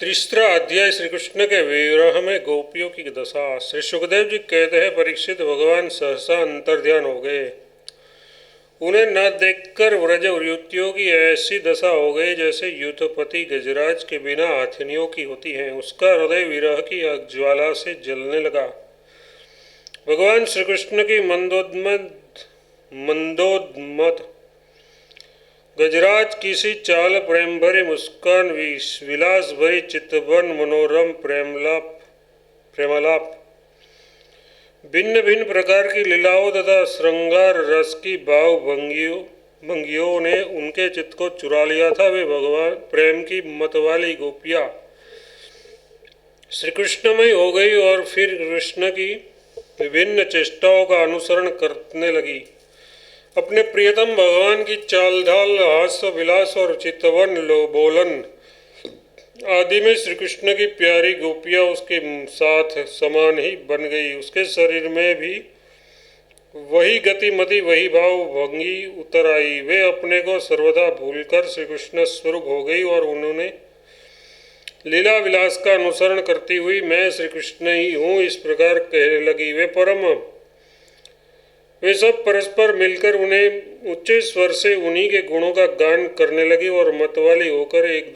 तीसरा अध्याय श्री कृष्ण के विरह में गोपियों की दशा। श्री सुखदेव जी कहते हैं, परीक्षित, भगवान सहसा अंतर्ध्यान हो गए। उन्हें न देखकर व्रज युवतियों की ऐसी दशा हो गई जैसे युद्धपति गजराज के बिना हथिनियों की होती है। उसका हृदय विरह की ज्वाला से जलने लगा। भगवान श्री कृष्ण की मंदोन्मत्त गजराज किसी चाल, प्रेम भरी मुस्कान, विलास भरी चितवन, मनोरम प्रेमलाप, भिन्न भिन्न प्रकार की लीलाओं तथा श्रृंगार रस की भाव भंगियों ने उनके चित्त को चुरा लिया था। वे भगवान प्रेम की मतवाली गोपियाँ श्री कृष्णमय हो गई और फिर कृष्ण की विभिन्न चेष्टाओं का अनुसरण करने लगी। अपने प्रियतम भगवान की चाल ढाल, हास्य विलास और चितवन बोलन आदि में श्री कृष्ण की प्यारी गोपियाँ उसके साथ समान ही बन गई। उसके शरीर में भी वही गतिमति, वही भाव भंगी उतर आई। वे अपने को सर्वदा भूलकर श्री कृष्ण स्वरूप हो गई और उन्होंने लीला विलास का अनुसरण करती हुई मैं श्री कृष्ण ही हूँ इस प्रकार कहने लगी। वे सब परस्पर मिलकर उन्हें ऊंचे स्वर से उन्हीं के गुणों का गान करने लगी और मतवाली होकर एक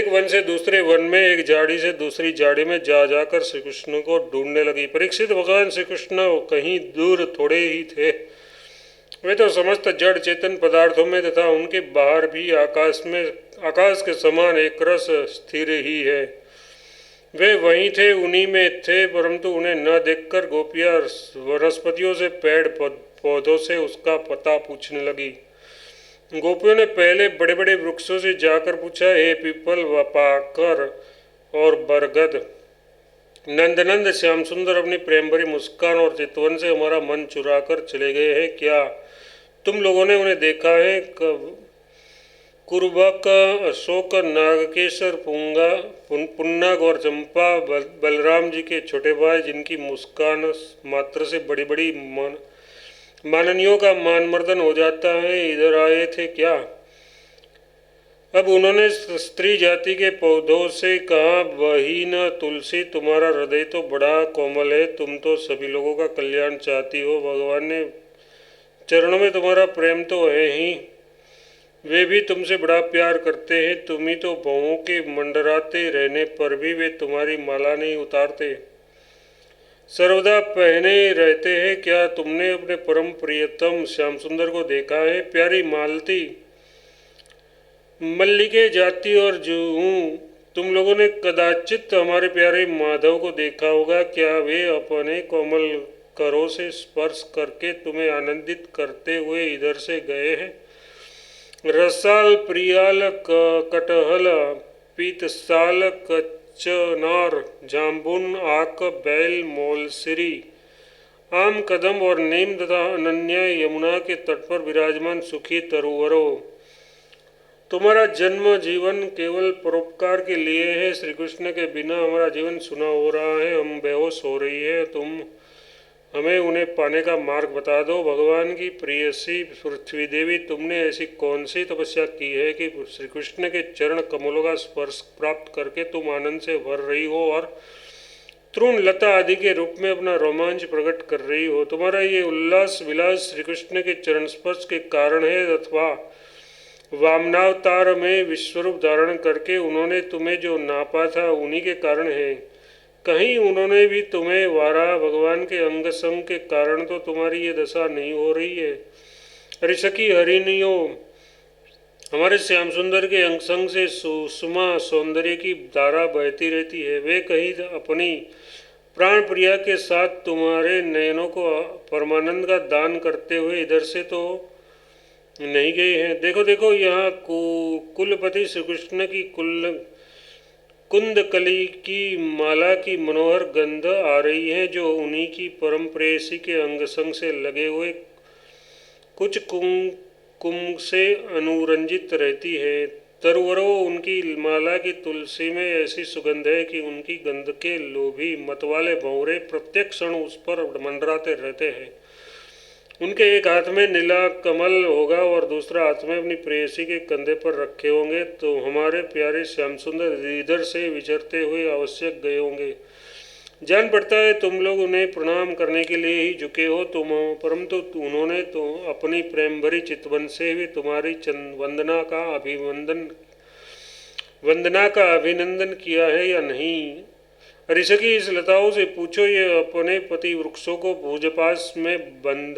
वन से दूसरे वन में, एक झाड़ी से दूसरी झाड़ी में जा जाकर श्री कृष्ण को ढूंढने लगी। परीक्षित, भगवान श्री कृष्ण कहीं दूर थोड़े ही थे। वे तो समस्त जड़ चेतन पदार्थों में तथा उनके बाहर भी आकाश के समान एक रस स्थिर ही है। वे वहीं थे, उन्हीं में थे, परंतु उन्हें न देखकर गोपियाँ वनस्पतियों से, पेड़ पौधों से उसका पता पूछने लगी। गोपियों ने पहले बड़े बड़े वृक्षों से जाकर पूछा, हे पीपल, वपाकर और बरगद, नंद श्याम सुंदर अपनी प्रेम भरी मुस्कान और चितवन से हमारा मन चुरा कर चले गए हैं। क्या तुम लोगों ने उन्हें देखा है? कुर्बक, अशोक, नागकेशर, पुन्नाग और चंपा, बलराम जी के छोटे भाई, जिनकी मुस्कान मात्र से बड़ी बड़ी माननियों का मानमर्दन हो जाता है, इधर आए थे क्या? अब उन्होंने स्त्री जाति के पौधों से कहा, बहिन तुलसी, तुम्हारा हृदय तो बड़ा कोमल है, तुम तो सभी लोगों का कल्याण चाहती हो। भगवान ने चरणों में तुम्हारा प्रेम तो है ही, वे भी तुमसे बड़ा प्यार करते हैं। तुम ही तो बहुओं के मंडराते रहने पर भी वे तुम्हारी माला नहीं उतारते, सर्वदा पहने रहते हैं। क्या तुमने अपने परम प्रियतम श्याम सुंदर को देखा है? प्यारी मालती, मल्लिके जाति और जूहू, तुम लोगों ने कदाचित हमारे प्यारे माधव को देखा होगा। क्या वे अपने कोमल करों से स्पर्श करके तुम्हें आनंदित करते हुए इधर से गए हैं? रसाल, प्रियाल, कटहल, पीतसाल, कचनार, जाम्बुन, आक, बैल, मोलसिरी, आम, कदम और नीम तथा अनन्या यमुना के तट पर विराजमान सुखी तरुवरों, तुम्हारा जन्म जीवन केवल परोपकार के लिए है। श्री कृष्ण के बिना हमारा जीवन सुना हो रहा है, हम बेहोश हो रही है। तुम हमें उन्हें पाने का मार्ग बता दो। भगवान की प्रियसी पृथ्वी देवी, तुमने ऐसी कौन सी तपस्या की है कि श्री कृष्ण के चरण कमलों का स्पर्श प्राप्त करके तुम आनंद से भर रही हो और तृण लता आदि के रूप में अपना रोमांच प्रकट कर रही हो? तुम्हारा ये उल्लास विलास श्री कृष्ण के चरण स्पर्श के कारण है अथवा वामनावतार में विश्वरूप धारण करके उन्होंने तुम्हें जो नापा था उन्हीं के कारण है? कहीं उन्होंने भी तुम्हें वारा? भगवान के अंग संग के कारण तो तुम्हारी ये दशा नहीं हो रही है। ऋषि हरिणियों, हमारे श्याम सुंदर के अंग संग से सुषमा सौंदर्य की धारा बहती रहती है। वे कहीं अपनी प्राण प्रिया के साथ तुम्हारे नयनों को परमानंद का दान करते हुए इधर से तो नहीं गए हैं। देखो देखो, यहाँ कुलपति श्री कृष्ण की कुंदकली की माला की मनोहर गंध आ रही है, जो उन्हीं की परम प्रेयसी के अंग संग से लगे हुए कुछ कुंभ से अनुरंजित रहती है। तरुवरों, उनकी माला की तुलसी में ऐसी सुगंध है कि उनकी गंध के लोभी मतवाले भंवरे प्रत्येक क्षण उस पर मंडराते रहते हैं। उनके एक हाथ में नीला कमल होगा और दूसरा हाथ में अपनी प्रेयसी के कंधे पर रखे होंगे। तो हमारे प्यारे श्याम सुंदर इधर से विचरते हुए आवश्यक गए होंगे। जान पड़ता है तुम लोग उन्हें प्रणाम करने के लिए ही झुके हो तुम, परंतु उन्होंने तो अपनी प्रेम भरी चितवन से भी तुम्हारी वंदना का अभिनंदन किया है या नहीं। ऋषि इस लताओं से पूछो, ये अपने पति वृक्षों को भुजपास में बंद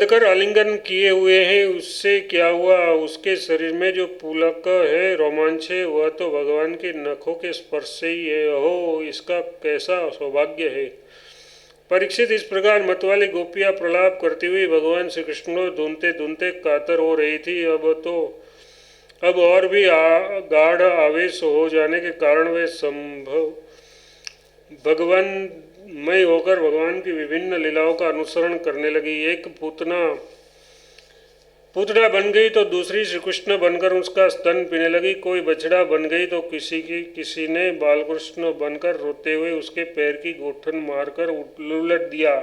कर आलिंगन किए हुए हैं, उससे क्या हुआ? उसके शरीर में जो पुलक है, रोमांच है, वह तो भगवान के नखों के स्पर्श से ही है। हो, इसका कैसा सौभाग्य है। परीक्षित, इस प्रकार मतवाली गोपियां प्रलाप करती हुई भगवान श्री कृष्ण को ढूंढते ढूंढते कातर हो रही थी। अब और भी गाढ़ आवेश हो जाने के कारण वे संभव भगवान मय होकर भगवान की विभिन्न लीलाओं का अनुसरण करने लगी। एक पूतना बन गई तो दूसरी श्री कृष्ण बनकर उसका स्तन पीने लगी। कोई बछड़ा बन गई तो किसी ने बालकृष्ण बनकर रोते हुए उसके पैर की गोठन मारकर उलट दिया।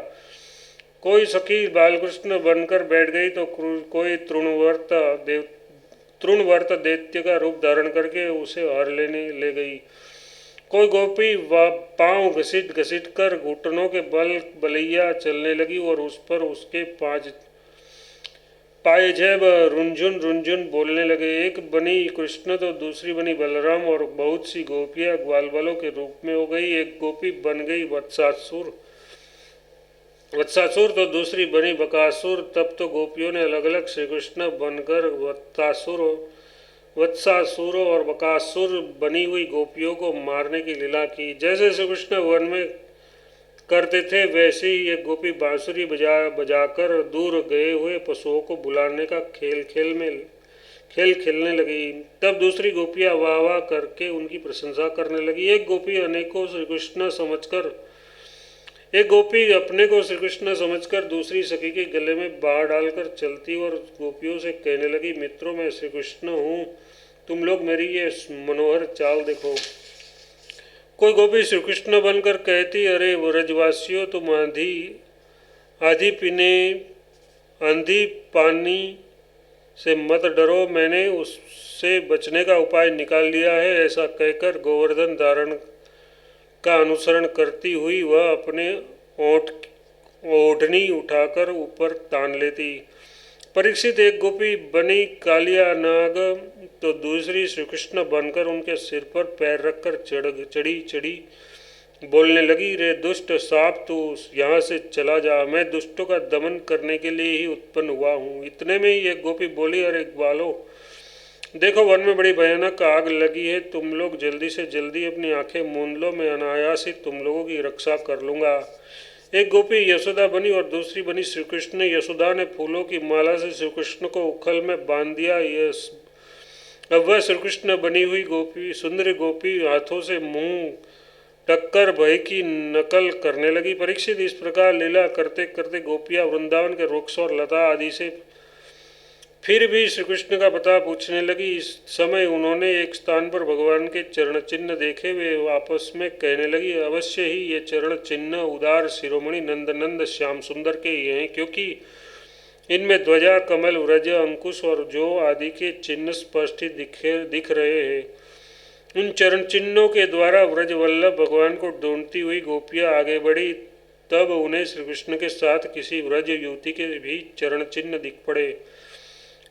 कोई सखी बालकृष्ण बनकर बैठ गई तो कोई तृणवर्त दैत्य का रूप धारण करके उसे हर ले गई। कोई गोपी पांव घसीट घसीट कर घुटनों के बल बलैया चलने लगी और उस पर उसके पायजेब रुंझुन रुंझुन बोलने लगे। एक बनी कृष्ण तो दूसरी बनी बलराम और बहुत सी गोपियां ग्वालबालों के रूप में हो गई। एक गोपी बन गई वत्सासुर तो दूसरी बनी बकासुर। तब तो गोपियों ने अलग अलग श्री कृष्ण बनकर वत्सासुर और बकासुर बनी हुई गोपियों को मारने की लीला की। जैसे श्री कृष्ण वन में करते थे वैसे ही एक गोपी बांसुरी बजाकर दूर गए हुए पशुओं को बुलाने का खेल खेलने लगी। तब दूसरी गोपियां वाह वाह करके उनकी प्रशंसा करने लगी। एक गोपी अपने को श्री कृष्ण समझकर दूसरी सखी के गले में बाढ़ डालकर चलती और गोपियों से कहने लगी, मित्रों, मैं श्री कृष्ण हूँ, तुम लोग मेरी ये मनोहर चाल देखो। कोई गोपी श्री कृष्ण बनकर कहती, अरे व्रजवासियों, तुम आंधी पानी से मत डरो, मैंने उससे बचने का उपाय निकाल लिया है। ऐसा कहकर गोवर्धन धारण का अनुसरण करती हुई वह अपने ओढ़नी उठाकर ऊपर तान लेती। परीक्षित, एक गोपी बनी कालिया नाग तो दूसरी श्री कृष्ण बनकर उनके सिर पर पैर रखकर चढ़ी बोलने लगी, रे दुष्ट सांप, तू यहाँ से चला जा, मैं दुष्टों का दमन करने के लिए ही उत्पन्न हुआ हूँ। इतने में ही एक गोपी बोली, अरे ग्वालो, देखो वन में बड़ी भयानक आग लगी है, तुम लोग जल्दी से जल्दी अपनी आंखें मूंद लो, मैं अनायास ही तुम लोगों की रक्षा कर लूँगा। एक गोपी यशोदा बनी और दूसरी बनी श्री कृष्ण। यशोदा ने फूलों की माला से श्री कृष्ण को उखल में बांध दिया। अब वह श्री कृष्ण बनी हुई सुंदर गोपी हाथों से मुंह टक्कर भय की नकल करने लगी। परीक्षित, इस प्रकार लीला करते करते गोपियां वृंदावन के वृक्ष और लता आदि से फिर भी श्री कृष्ण का पता पूछने लगी। इस समय उन्होंने एक स्थान पर भगवान के चरण चिन्ह देखे। वे आपस में कहने लगी, अवश्य ही ये चरण चिन्ह उदार शिरोमणि नंद श्याम सुंदर के ही हैं, क्योंकि इनमें ध्वजा, कमल, व्रज, अंकुश और जो आदि के चिन्ह स्पष्ट दिख रहे हैं। उन चरण चिन्हों के द्वारा व्रज वल्लभ भगवान को ढूंढती हुई गोपियां आगे बढ़ी। तब उन्हें श्री कृष्ण के साथ किसी व्रज युवती के भी चरण चिन्ह दिख पड़े।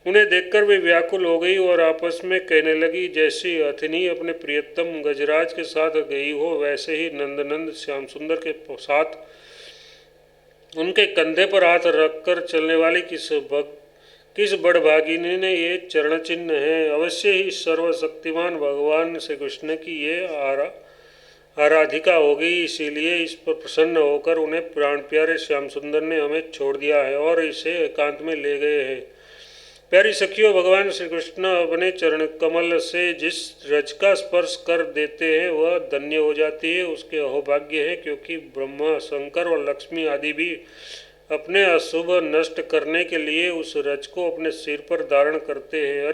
उन्हें देखकर वे व्याकुल हो गई और आपस में कहने लगी, जैसी अथिनी अपने प्रियतम गजराज के साथ गई हो, वैसे ही नंद श्याम सुंदर के साथ उनके कंधे पर हाथ रखकर चलने वाली किस बड़भागिनी ने ये चरण चिन्ह है। अवश्य ही सर्वशक्तिमान भगवान श्री कृष्ण की ये आराधिका होगी, इसीलिए इस पर प्रसन्न होकर उन्हें प्राण प्यारे श्याम सुंदर ने हमें छोड़ दिया है और इसे एकांत में ले गए हैं। प्यारी सखियों, भगवान श्री कृष्ण अपने चरण कमल से जिस रज का स्पर्श कर देते हैं वह धन्य हो जाती है, उसके अहोभाग्य है, क्योंकि ब्रह्मा, शंकर और लक्ष्मी आदि भी अपने अशुभ नष्ट करने के लिए उस रज को अपने सिर पर धारण करते हैं।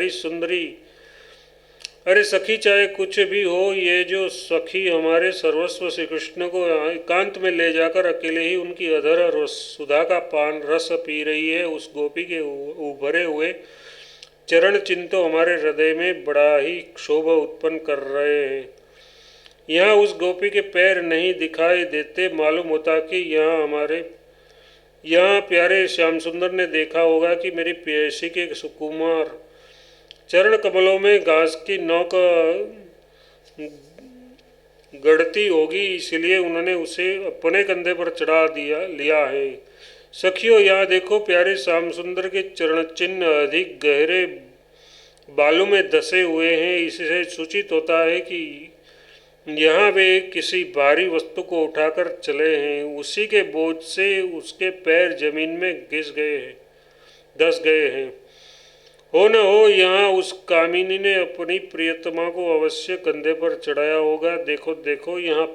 अरे सखी, चाहे कुछ भी हो, ये जो सखी हमारे सर्वस्व श्री कृष्ण को एकांत में ले जाकर अकेले ही उनकी अधर सुधा का पान रस पी रही है, उस गोपी के उभरे हुए चरण चिन्ह तो हमारे हृदय में बड़ा ही क्षोभ उत्पन्न कर रहे हैं। यहाँ उस गोपी के पैर नहीं दिखाई देते। मालूम होता कि यहाँ प्यारे श्याम सुंदर ने देखा होगा कि मेरी प्रेयसी के सुकुमार चरण कमलों में घास की नौक गढ़ती होगी, इसलिए उन्होंने उसे अपने कंधे पर चढ़ा लिया है। सखियों, यहाँ देखो, प्यारे श्याम सुंदर के चरण चिन्ह अधिक गहरे बालों में धसे हुए हैं। इससे सूचित होता है कि यहाँ वे किसी भारी वस्तु को उठाकर चले हैं। उसी के बोझ से उसके पैर जमीन में धस गए हैं। हो न हो यहाँ उस कामिनी ने अपनी प्रियतमा को अवश्य कंधे पर चढ़ाया होगा। देखो देखो, यहाँ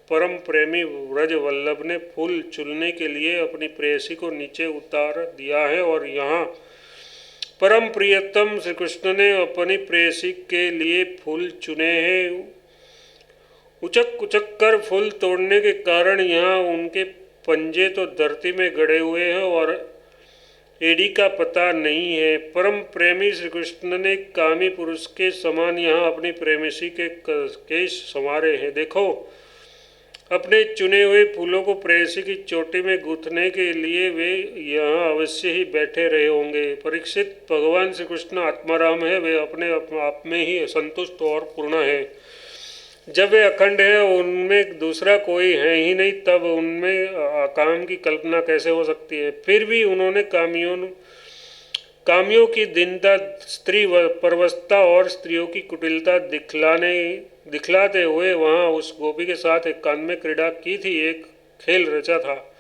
परम प्रेमी व्रज वल्लभ ने फूल चुनने के लिए अपनी प्रेयसी को नीचे उतार दिया है, और यहाँ परम प्रियतम श्री कृष्ण ने अपनी प्रेयसी के लिए फूल चुने हैं। उचक उचक कर फूल तोड़ने के कारण यहाँ उनके पंजे तो धरती में गड़े हुए हैं और एड़ी का पता नहीं है। परम प्रेमी श्री कृष्ण ने कामी पुरुष के समान यहाँ अपनी प्रेमिसी के केश संवारे हैं। देखो, अपने चुने हुए फूलों को प्रेयसी की चोटी में गूंथने के लिए वे यहाँ अवश्य ही बैठे रहे होंगे। परीक्षित, भगवान श्री कृष्ण आत्माराम है, वे अपने आप में ही संतुष्ट और पूर्ण है। जब वे अखंड है, उनमें दूसरा कोई है ही नहीं, तब उनमें काम की कल्पना कैसे हो सकती है। फिर भी उन्होंने कामियों की दीनता, स्त्री परवस्ता और स्त्रियों की कुटिलता दिखलाते हुए वहाँ उस गोपी के साथ एकांत में क्रीड़ा की थी, एक खेल रचा था।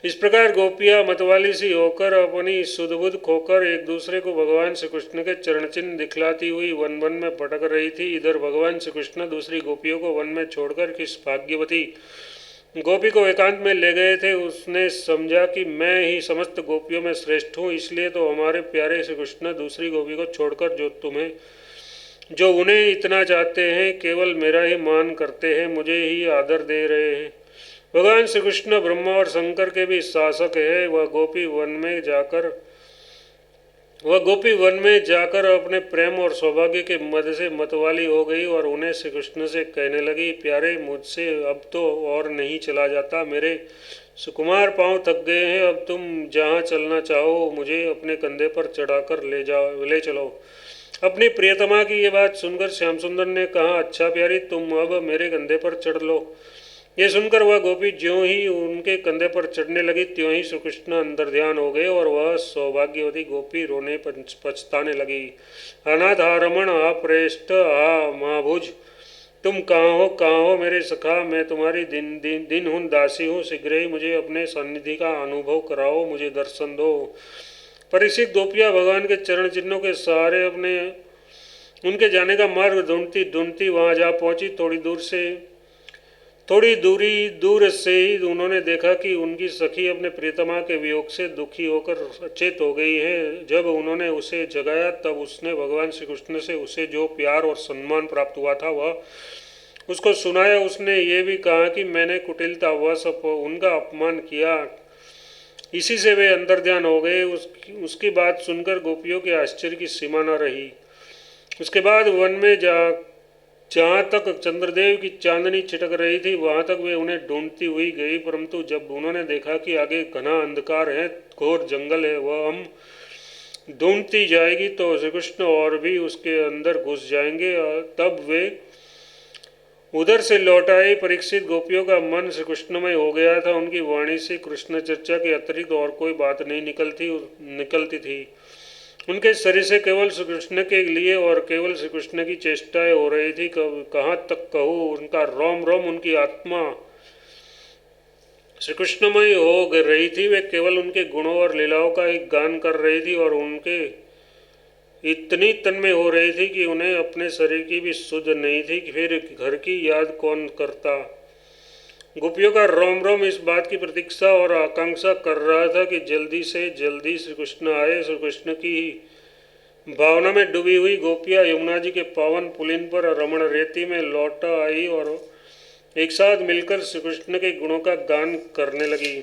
इस प्रकार गोपियाँ मतवाली सी होकर, अपनी सुध-बुध खोकर एक दूसरे को भगवान श्री कृष्ण के चरण चिन्ह दिखलाती हुई वन वन में भटक रही थी। इधर भगवान श्री कृष्ण दूसरी गोपियों को वन में छोड़कर किस भाग्यवती गोपी को एकांत में ले गए थे। उसने समझा कि मैं ही समस्त गोपियों में श्रेष्ठ हूँ, इसलिए तो हमारे प्यारे श्री कृष्ण दूसरी गोपी को छोड़कर जो उन्हें इतना चाहते हैं, केवल मेरा ही मान करते हैं, मुझे ही आदर दे रहे हैं। भगवान श्री कृष्ण ब्रह्मा और शंकर के भी शासक है। वह गोपी वन में जाकर अपने प्रेम और सौभाग्य के मद से मतवाली हो गई और उन्हें श्री कृष्ण से कहने लगी, प्यारे, मुझसे अब तो और नहीं चला जाता, मेरे सुकुमार पांव थक गए हैं, अब तुम जहाँ चलना चाहो मुझे अपने कंधे पर चढ़ाकर ले चलो। अपनी प्रियतमा की ये बात सुनकर श्याम सुंदर ने कहा, अच्छा प्यारी, तुम अब मेरे कंधे पर चढ़ लो। ये सुनकर वह गोपी ज्यों ही उनके कंधे पर चढ़ने लगी, त्यों ही श्री कृष्ण अंदर ध्यान हो गए और वह सौभाग्यवती गोपी रोने पछताने लगी। अनाथारमण, अप्रेष्ट, महाभुज, तुम कहाँ हो मेरे सखा, मैं तुम्हारी दिन हुन दासी हूँ, शीघ्र ही मुझे अपने सानिध्य का अनुभव कराओ, मुझे दर्शन दो। परीक्षित, गोपियाँ भगवान के चरण चिन्हों के सहारे उनके जाने का मार्ग ढूंढती ढूंढती वहाँ जा पहुँची। थोड़ी दूर से ही उन्होंने देखा कि उनकी सखी अपने प्रियतमा के वियोग से दुखी होकर अचेत हो गई है। जब उन्होंने उसे जगाया, तब उसने भगवान श्री कृष्ण से उसे जो प्यार और सम्मान प्राप्त हुआ था वह उसको सुनाया। उसने ये भी कहा कि मैंने कुटिलतावश उनका अपमान किया, इसी से वे अंतर्ध्यान हो गए। उसकी बात सुनकर गोपियों के आश्चर्य की सीमा न रही। उसके बाद वन में जहाँ तक चंद्रदेव की चांदनी छिटक रही थी, वहाँ तक वे उन्हें ढूंढती हुई गई, परंतु जब उन्होंने देखा कि आगे घना अंधकार है, घोर जंगल है, वह हम ढूंढती जाएगी तो श्री कृष्ण और भी उसके अंदर घुस जाएंगे, तब वे उधर से लौट आए। परीक्षित, गोपियों का मन श्री कृष्णमय हो गया था। उनकी वाणी से कृष्ण चर्चा के अतिरिक्त और कोई बात नहीं निकलती थी। उनके शरीर से केवल श्री कृष्ण के लिए और केवल श्री कृष्ण की चेष्टाएं हो रही थी। कहाँ तक कहूँ, उनका रोम रोम, उनकी आत्मा श्री कृष्णमय हो रही थी। वे केवल उनके गुणों और लीलाओं का एक गान कर रही थी और उनके इतनी तन्मय हो रही थी कि उन्हें अपने शरीर की भी सुध नहीं थी कि फिर घर की याद कौन करता। गोपियों का रोम रोम इस बात की प्रतीक्षा और आकांक्षा कर रहा था कि जल्दी से जल्दी श्री कृष्ण आए, श्री कृष्ण की भावना में डूबी हुई गोपियाँ यमुना जी के पावन पुलिन पर रमण रेती में लौट आई और एक साथ मिलकर श्री कृष्ण के गुणों का गान करने लगी।